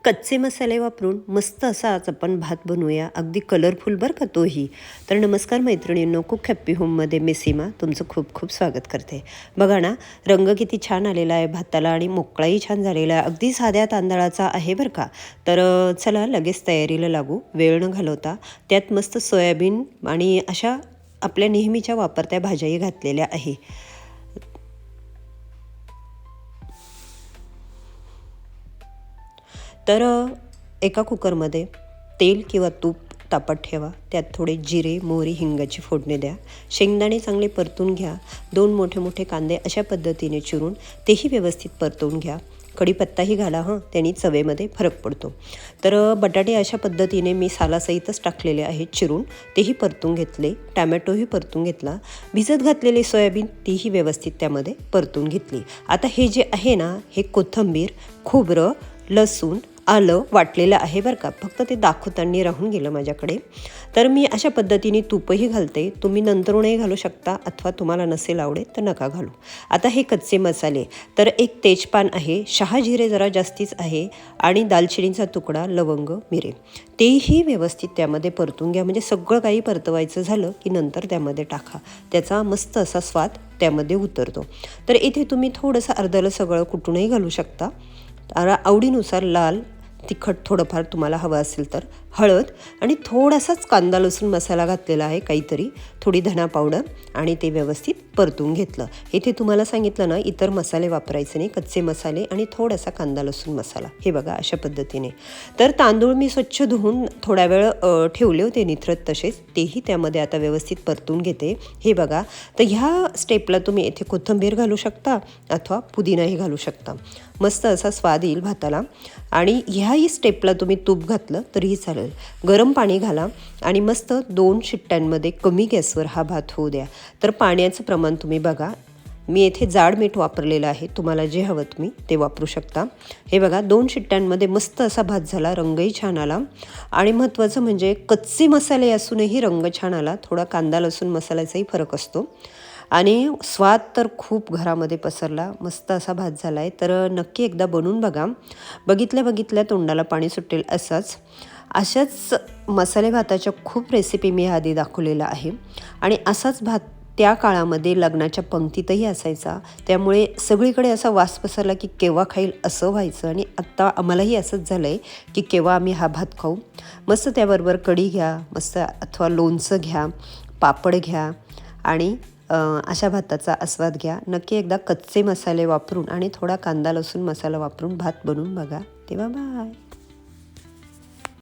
कच्चे मसाले वापरून मस्त असा आज आपण भात बनवूया, अगदी कलरफुल बरं का तोही. तर नमस्कार मैत्रिणींनो, कुक हॅप्पी होममध्ये मी सीमा तुमचं खूप खूप स्वागत करते. बघा ना, रंग किती छान आलेला आहे भाताला आणि मोकळाही छान झालेला आहे. अगदी साध्या तांदळाचा आहे बरं का. तर चला लगेच तयारीला लागू, वेळ न घालवता. त्यात मस्त सोयाबीन आणि अशा आपल्या नेहमीच्या वापरत्या भाज्याही घातलेल्या आहे. तर एका कुकरमध्ये तेल किंवा तूप तापत ठेवा. त्यात थोडे जिरे, मोहरी, हिंगाची फोडणी द्या. शेंगदाणे चांगले परतून घ्या. 2 मोठे मोठे कांदे अशा पद्धतीने चिरून तेही व्यवस्थित परतून घ्या. कढीपत्ताही घाला त्याने चवेमध्ये फरक पडतो. तर बटाटे अशा पद्धतीने मी सालासहितच टाकलेले आहेत चिरून, तेही परतून घेतले. टॅमॅटोही परतून घेतला. भिजत घातलेली सोयाबीन तीही व्यवस्थित त्यामध्ये परतून घेतली. आता हे जे आहे ना, हे कोथिंबीर, खोबरं, लसूण, आलं वाटलेलं आहे बरं का. फक्त ते दाखवताना राहून गेलं माझ्याकडे. तर मी अशा पद्धतीने तूपही घालते. तुम्ही नंतरूनही घालू शकता अथवा तुम्हाला नसेल आवडेल तर नका घालू. आता हे कच्चे मसाले, तर एक तेजपान आहे, शहाजिरे जरा जास्तीच आहे आणि दालचिनीचा तुकडा, लवंग, मिरे, तेही व्यवस्थित त्यामध्ये परतून घ्या. म्हणजे सगळं काही परतवायचं झालं की नंतर त्यामध्ये टाका. त्याचा मस्त असा स्वाद त्यामध्ये उतरतो. तर इथे तुम्ही थोडंसं अर्धलं सगळं कुटूनही घालू शकता. आवडीनुसार लाल तिखट थोडंफार तुम्हाला हवं असेल तर, हळद आणि थोडासाच कांदा लसूण मसाला घातलेला आहे काहीतरी, थोडी धना पावडर आणि ते व्यवस्थित परतून घेतलं. इथे तुम्हाला सांगितलं ना, इतर मसाले वापरायचे नाही, कच्चे मसाले आणि थोडासा कांदा लसूण मसाला. हे बघा अशा पद्धतीने. तर तांदूळ मी स्वच्छ धुवून थोडा वेळ ठेवले होते निथरत तसेच, तेही त्यामध्ये आता व्यवस्थित परतून घेते. हे बघा. तर ह्या स्टेपला तुम्ही इथे कोथिंबीर घालू शकता अथवा पुदिनाही घालू शकता. मस्त असा स्वाद येईल भाताला. आणि ह्याही स्टेपला तुम्ही तूप घातलं तरीही चालेल. गरम पाणी घाला आणि मस्त 2 शिट्ट्यांमध्ये कमी गॅसवर हा भात होऊ द्या. तर पाण्याचं प्रमाण तुम्ही बघा. मी येथे जाड मीठ वापरलेलं आहे, तुम्हाला जे हवं तुम्ही ते वापरू शकता. हे बघा 2 शिट्ट्यांमध्ये मस्त असा भात झाला, रंगही छान आला. आणि महत्त्वाचं म्हणजे कच्चे मसाले असूनही रंग छान आला. थोडा कांदा लसूण मसाल्याचाही फरक असतो आणि स्वाद तर खूप घरामध्ये पसरला. मस्त असा भात झाला आहे. तर नक्की एकदा बनवून बघा. बघितल्या तोंडाला पाणी सुटेल अशाच मसाले भाताच्या खूप रेसिपी मी आधी दाखवलेला आहे. आणि असाच भात त्या काळामध्ये लग्नाच्या पंक्तीतही असायचा. त्यामुळे सगळीकडे असा वास पसरला की केव्हा खाईल असं व्हायचं. आणि आत्ता आम्हालाही असंच झालं आहे की केव्हा आम्ही हा भात खाऊ. मस्त त्याबरोबर कढी घ्या, मस्त अथवा लोणचं घ्या, पापड घ्या आणि अशा भाताचा आस्वाद घ्या. नक्की एकदा कच्चे मसाले वापरून आणि थोडा कांदा लसूण मसाला वापरून भात बनवून बघा. तेव्हा बाय.